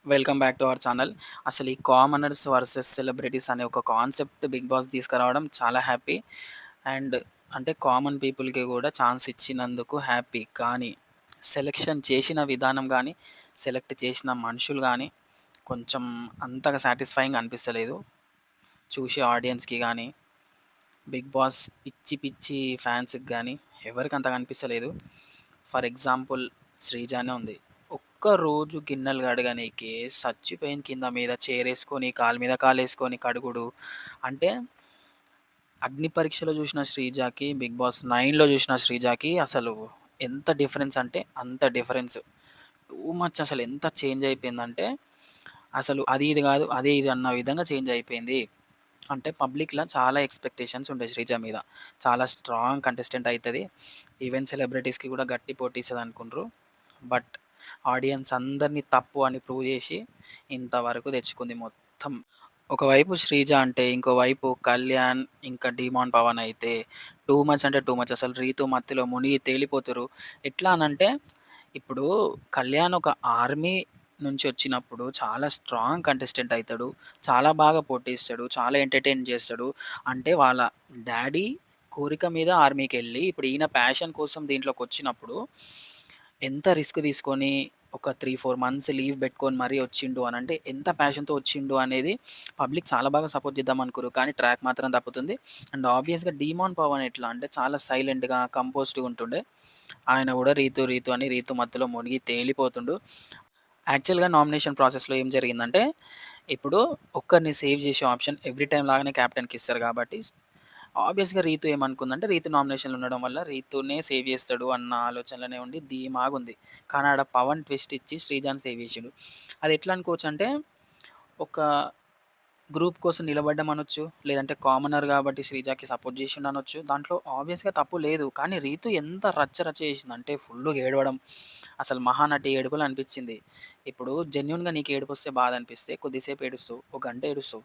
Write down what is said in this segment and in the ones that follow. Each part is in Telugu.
Welcome back to our channel. అసలు ఈ కామనర్స్ వర్సెస్ సెలబ్రిటీస్ అనే ఒక కాన్సెప్ట్ 'బిగ్ బాస్' తీసుకురావడం చాలా హ్యాపీ. అండ్ అంటే కామన్ పీపుల్‌కి కూడా ఛాన్స్ ఇచ్చినందుకు హ్యాపీ. కానీ సెలక్షన్ చేసిన విధానం గానీ, సెలెక్ట్ చేసిన మనుషులు గానీ కొంచెం అంతగా సాటిస్ఫైయింగ్‌గా అనిపిస్తలేదు. చూసే ఆడియన్స్‌కి గానీ, 'బిగ్ బాస్' పిచ్చి పిచ్చి ఫ్యాన్స్‌కి గానీ ఎవరికీ అంతగా అనిపిస్తలేదు. ఫర్ ఎగ్జాంపుల్ 'శ్రీజానే' ఉంది. ఒక్కరోజు గిన్నెలు కడగనీకే సచ్చిపోయింది, కింద మీద చైరేసుకొని, కాలు మీద కాలేసుకొని కడుగుడు. అంటే 'అగ్ని పరీక్షలో' చూసిన శ్రీజాకి, 'బిగ్ బాస్ 9లో' చూసిన శ్రీజాకి అసలు ఎంత డిఫరెన్స్ అంటే అంత డిఫరెన్స్. టూ మచ్, అసలు ఎంత చేంజ్ అయిపోయిందంటే, అసలు అది ఇది కాదు, అదే ఇది అన్న విధంగా చేంజ్ అయిపోయింది. అంటే పబ్లిక్‌ల చాలా ఎక్స్‌పెక్టేషన్స్ ఉండే శ్రీజ మీద. చాలా స్ట్రాంగ్ కంటెస్టెంట్ అయితది. ఈవెన్ సెలబ్రిటీస్‌కి కూడా గట్టి పోటీ ఇస్తదనుకుండ్రు. బట్ ఆడియన్స్ అందరిని తప్పు అని ప్రూవ్ చేసి ఇంతవరకు తెచ్చుకుంది మొత్తం. ఒకవైపు శ్రీజ అంటే, ఇంకోవైపు కళ్యాణ్, ఇంకా డీమాన్ పవన్ అయితే టూ మచ్ అంటే టూ మచ్. అసలు రీతు మధ్యలో మునిగి తేలిపోతుర్రు. ఎట్లా అనంటే, ఇప్పుడు కళ్యాణ్ ఒక ఆర్మీ నుంచి వచ్చినప్పుడు చాలా స్ట్రాంగ్ కంటెస్టెంట్ అయితాడు. చాలా బాగా పోటీ ఇస్తాడు. చాలా ఎంటర్‌టైన్ చేస్తాడు. అంటే వాళ్ళ డ్యాడీ కోరిక మీద ఆర్మీకెళ్ళి, ఇప్పుడు ఈయన ప్యాషన్ కోసం దీంట్లోకొచ్చినప్పుడు ఎంత రిస్క్ తీసుకొని ఒక 3, 4 మంత్స్ లీవ్ పెట్టుకొని మరీ వచ్చిండు అనంటే ఎంత ప్యాషన్‌తో వచ్చిండు అనేది పబ్లిక్ చాలా బాగా సపోర్ట్ చేద్దాం అనుకుర్రు. కానీ ట్రాక్ మాత్రం తప్పుతుంది. అండ్ ఆబ్వియస్‌గా డీమాన్ పవన్ ఎట్లా అంటే చాలా సైలెంట్‌గా, కంపోజ్డ్‌గా ఉంటుండే. ఆయన కూడా రీతు, రీతు అని రీతు మత్తులో మునిగి తేలిపోతుండు. యాక్చువల్‌గా నామినేషన్ ప్రాసెస్‌లో ఏం జరిగిందంటే, ఇప్పుడు ఒక్కరిని సేవ్ చేసే ఆప్షన్ ఎవ్రీ టైమ్ లాగానే కెప్టెన్‌కి ఇస్తారు కాబట్టి, ఆబ్వియస్‌గా రీతు ఏమనుకుందంటే, రీతు నామినేషన్‌లో ఉండడం వల్ల రీతునే సేవ్ చేస్తాడు అన్న ఆలోచనలోనే ఉండి ధీమాగుంది. కానీ ఆడ పవన్ ట్విస్ట్ ఇచ్చి శ్రీజాని సేవ్ చేసిండు. అది ఎట్లా అనుకోవచ్చంటే, ఒక గ్రూప్ కోసం నిలబడ్డం అనొచ్చు. లేదంటే కామనర్ కాబట్టి శ్రీజాకి సపోర్ట్ చేసిండనొచ్చు. దాంట్లో ఆబ్వియస్‌గా తప్పు లేదు. కానీ రీతు ఎంత రచ్చ రచ్చ చేసిందంటే ఫుల్లుగా ఏడవడం. అసలు మహానటి ఏడుపులు అనిపించింది. ఇప్పుడు జెన్యూన్‌గా నీకు ఏడుపొస్తే బాధ అనిపిస్తే కొద్దిసేపు ఏడుస్తావు. ఒక గంట ఏడుస్తావు.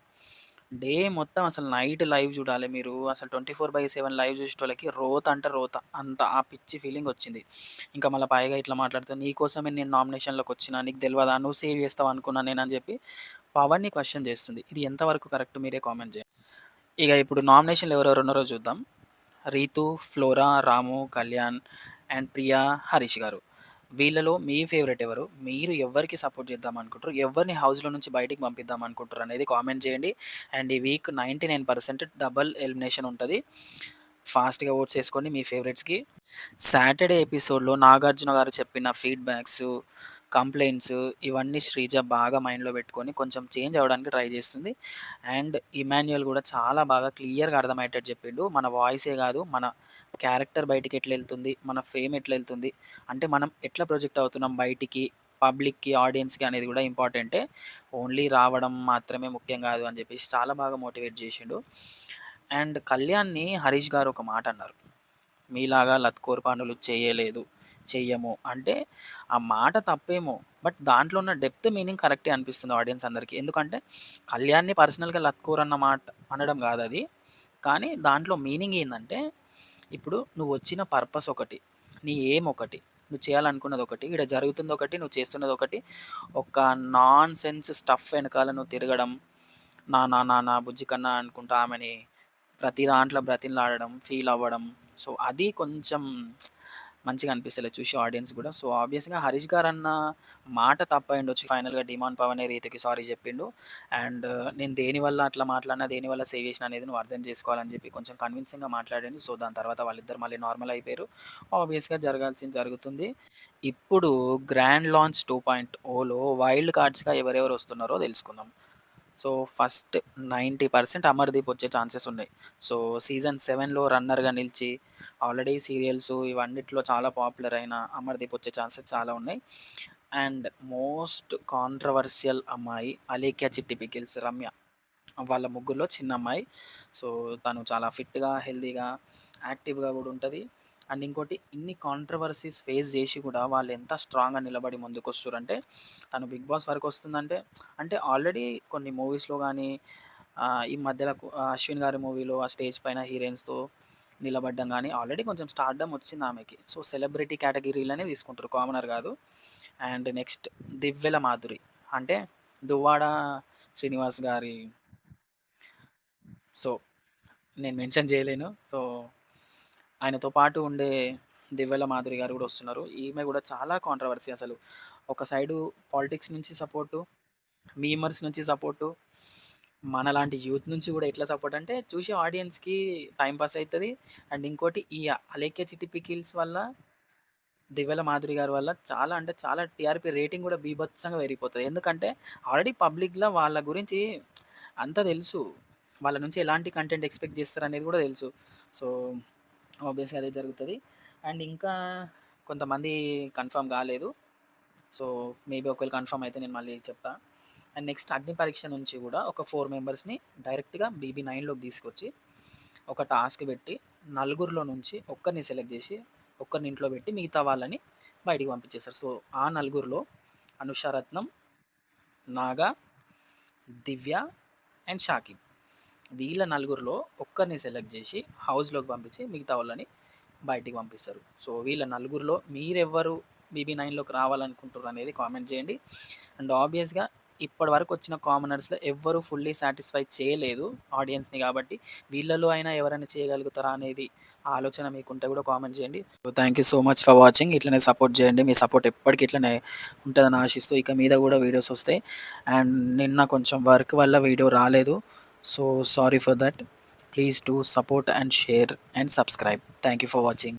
డే మొత్తం అసలు నైట్ లైవ్ చూడాలి మీరు. అసలు 24/7 లైవ్ చూసేటోళ్ళకి రోత అంటే రోత. అంత ఆ పిచ్చి ఫీలింగొచ్చింది. ఇంకా మళ్ళా పైగా ఇట్లా మాట్లాడుతూ నీకోసమే నేను నామినేషన్‌లోకొచ్చినా. నీకు తెలవదా? నువ్వు సేవ్ చేస్తావు అనుకున్నా నేనని చెప్పి పవన్‌ని క్వెషన్ చేస్తుంది. ఇది ఎంతవరకు కరెక్ట్ మీరే కామెంట్ చేయండి. ఇక ఇప్పుడు నామినేషన్‌లో ఎవరెవరు ఉన్నారో చూద్దాం. 'రీతు', 'ఫ్లోరా', 'రాము', 'కళ్యాణ్' అండ్ 'ప్రియా', 'హరీష్' గారు. వీళ్ళలో మీ ఫేవరెట్ ఎవరు? మీరు ఎవ్వరికి సపోర్ట్ చేద్దాం అనుకుంటారు? ఎవరిని హౌస్‌లో నుంచి బయటికి పంపిద్దాం అనుకుంటారు అనేది కామెంట్ చేయండి. అండ్ ఈ వీక్ 99% డబుల్ ఎలిమినేషన్ ఉంటది. ఫాస్ట్‌గా ఓట్స్ ఏసుకోండి మీ ఫేవరెట్స్‌కి. సాటర్‌డే ఎపిసోడ్‌లో నాగార్జున గారు చెప్పిన ఫీడ్‌బ్యాక్సు, కంప్లెయింట్స్ ఇవన్నీ శ్రీజ బాగా మైండ్‌లో పెట్టుకొని కొంచెం చేంజ్ అవ్వడానికి ట్రై చేస్తుంది. అండ్ ఇమాన్యుయల్ గూడా చాలా బాగా క్లియర్‌గా అర్థమయ్యేటట్టు చెప్పిండు. మన వాయిసే గాదు, మన క్యారెక్టర్ బయటికి ఎట్లెళ్తుంది, మన ఫేమ్ ఎట్లెళ్తుంది, అంటే మనం ఎట్లా ప్రొజెక్ట్ అవుతున్నాం బయటికి, పబ్లిక్‌కి, ఆడియన్స్‌కి అనేది గూడా ఇంపార్టెంటే. ఓన్లీ రావడం మాత్రమే ముఖ్యం గాదు అని జెప్పేసి చాలా బాగా మోటివేట్ జేషిండు. అండ్ కళ్యాణ్‌ని హరీష్ గారు ఒక మాట అన్నారు. మీలాగా లత్కోర్ పనులు చేయలేదు, చెయ్యము. అంటే ఆ మాట తప్పేమో. బట్ దాంట్లో ఉన్న డెప్త్ మీనింగ్ కరెక్టే అనిపిస్తుంది ఆడియన్స్ అందరికి. ఎందుకంటే కళ్యాణ్‌ని పర్సనల్‌గా లత్కోర్ అన్న మాట అనడం గాదది. కానీ దాంట్లో మీనింగ్ ఏందంటే, ఇప్పుడు నువ్వొచ్చిన పర్పస్ ఒకటి. నీ ఎయిమ్ ఒకటి. నువ్వు చేయాలనుకున్నదొకటి. ఈడ జరుగుతుందొకటి. నువ్వు చేస్తున్నదొకటి. ఒక నాన్‌సెన్స్ స్టఫ్ ఎనకాల నువ్వు తిరగడం. నా, నా, నా, నా బుజ్జి కన్నా అనుకుంటా ఆమెని ప్రతి దాంట్లో బ్రతిమలాడడం, ఫీల్ అవ్వడం. సో, అది కొంచెం మంచిగా అనిపిస్తలేదు చూసే ఆడియన్స్ గూడా. సో, ఆబ్వియస్‌గా హరీష్ గారన్న మాట తప్పయుండొచ్చు. ఫైనల్‌గా డిమాండ్ పవనే రీతికి సారీ జెప్పిండు. అండ్ నేను దేనివల్ల అట్లా మాట్లాడినా, దేనివల్ల సేవ్ చేసినా అనేది నువ్వు అర్థం చేసుకోవాలని జెప్పి కొంచెం కన్విన్సింగ్‌గా మాట్లాడిండు. సో, దాని తర్వాత వాళ్ళిద్దరు మళ్ళీ నార్మల్ అయిపోయారు. ఆబ్వియస్‌గా జరగాల్సింది జరుగుతుంది. ఇప్పుడు గ్రాండ్ లాంచ్ 2.0లో వైల్డ్ కార్డ్స్‌గా ఎవరెవరు వస్తున్నారో తెలుసుకుందాం. సో, ఫస్ట్ 90% అమర్‌దీప్ వచ్చే ఛాన్సెస్ ఉన్నాయి. సో, సీజన్ 7లో రన్నర్‌గా నిలిచి ఆల్రెడీ సీరియల్స్ ఇవన్నిట్లో చాలా పాపులర్ అయిన అమర్‌దీప్ వచ్చే ఛాన్సెస్ చాలా ఉన్నాయి. అండ్ మోస్ట్ కాంట్రోవర్షియల్ అమ్మాయి 'అలేఖ్య చిట్టి పికిల్స్' రమ్య. వాళ్ళ ముగ్గురిలో చిన్న అమ్మాయి. సో, తను చాలా ఫిట్‌గా, హెల్తీగా, యాక్టివ్‌గా గూడా ఉంటది. అండ్ ఇంకోటి ఇన్ని కాంట్రోవర్సీస్ ఫేస్ జేసి గూడా వాళ్ళెంత స్ట్రాంగ్‌గా నిలబడి ముందుకొస్తుర్రంటే, తను 'బిగ్ బాస్' వరకొస్తుందంటే, అంటే ఆల్రెడీ కొన్ని మూవీస్‌లో గానీ, ఈ మధ్యలో 'అశ్విన్' గారి మూవీలో ఆ స్టేజ్ పైన హీరోయిన్స్‌తో నిలబడ్డం గానీ, ఆల్రెడీ కొంచెం స్టార్‌డమ్ వచ్చిందామెకి. సో, సెలబ్రిటీ కేటగిరీలోనే తీసుకుంటారు. కామనర్ గాదు. అండ్ నెక్స్ట్ 'దివ్వెల మాధురి'. అంటే దువ్వాడ శ్రీనివాస్ గారి సో నేను మెన్షన్ చేయలేను. సో ఆయనతో పాటు ఉండే దివ్యల మాధురి గారు గూడా వస్తున్నారు. ఈమె గూడా చాలా కాంట్రోవర్సీ అసలు. ఒక సైడు పాలిటిక్స్ నుంచి సపోర్టు, మీమర్స్ నుంచి సపోర్టు, మనలాంటి యూత్ నుంచి గూడా ఎట్లా సపోర్ట్ అంటే చూసే ఆడియన్స్‌కి టైమ్ పాస్ అయితది. అండ్ ఇంకోటి ఈ 'అలేఖ్య చిట్టి పికిల్స్' వల్ల, దివ్యల మాధురి గారి వల్ల చాలా అంటే చాలా టీఆర్‌పీ రేటింగ్ గూడా బీభత్సంగా పెరిగిపోతది. ఎందుకంటే ఆల్రెడీ పబ్లిక్‌లో వాళ్ళ గురించి అంతా తెలుసు. వాళ్ళ నుంచి ఎలాంటి కంటెంట్ ఎక్స్‌పెక్ట్ చేస్తారనేది గూడా తెలుసు. సో ఆబ్వియస్‌గా అదే జరుగుతది. అండ్ ఇంకా కొంతమంది కన్ఫర్మ్ గాలేదు. సో, మేబీ ఒకవేళ కన్ఫర్మ్ అయితే నేను మళ్ళీ చెప్తా. అండ్ నెక్స్ట్ అగ్ని పరీక్ష నుంచి గూడా ఒక 4 మెంబర్స్‌ని డైరెక్ట్‌గా బీబీ9లోకి తీసుకొచ్చి, ఒక టాస్క్ పెట్టి, నలుగురిలో నుంచి ఒక్కరిని సెలెక్ట్ జేసి, ఒక్కరిని ఇంట్లో పెట్టి మిగతా వాళ్ళని బయటికి పంపించేసారు. సో, ఆ నలుగురిలో అనుషారత్నం, నాగా, దివ్య అండ్ షాకిబ్. వీళ్ళ నలుగురిలో ఒక్కరిని సెలెక్ట్ జేసి హౌస్‌లోకి పంపించి మిగతా వాళ్ళని బయటికి పంపిస్తారు. సో, వీళ్ళ నలుగురిలో మీరెవ్వరు బీబీ9లోకి రావాలనుకుంటుర్రు అనేది కామెంట్ చేయండి. అండ్ ఆబ్వియస్‌గా ఇప్పటి వరకు వచ్చిన కామనర్స్‌లో ఎవ్వరు ఫుల్లీ సాటిస్ఫై చేయలేదు ఆడియన్స్‌ని కాబట్టి, వీళ్ళలో అయినా ఎవరైనా చేయగలుగుతారా అనేది ఆలోచన మీకుంటే కూడా కామెంట్ చేయండి. So, thank you so much for watching. ఇట్లనే సపోర్ట్ చేయండి. మీ సపోర్ట్ ఎప్పటికి ఇట్లనే ఉంటదని ఆశిస్తూ ఇక మీద కూడా వీడియోస్ వస్తాయి. అండ్ నిన్న కొంచెం వర్క్ వల్ల వీడియో రాలేదు. So, sorry for that. Please do support and share and subscribe. Thank you for watching.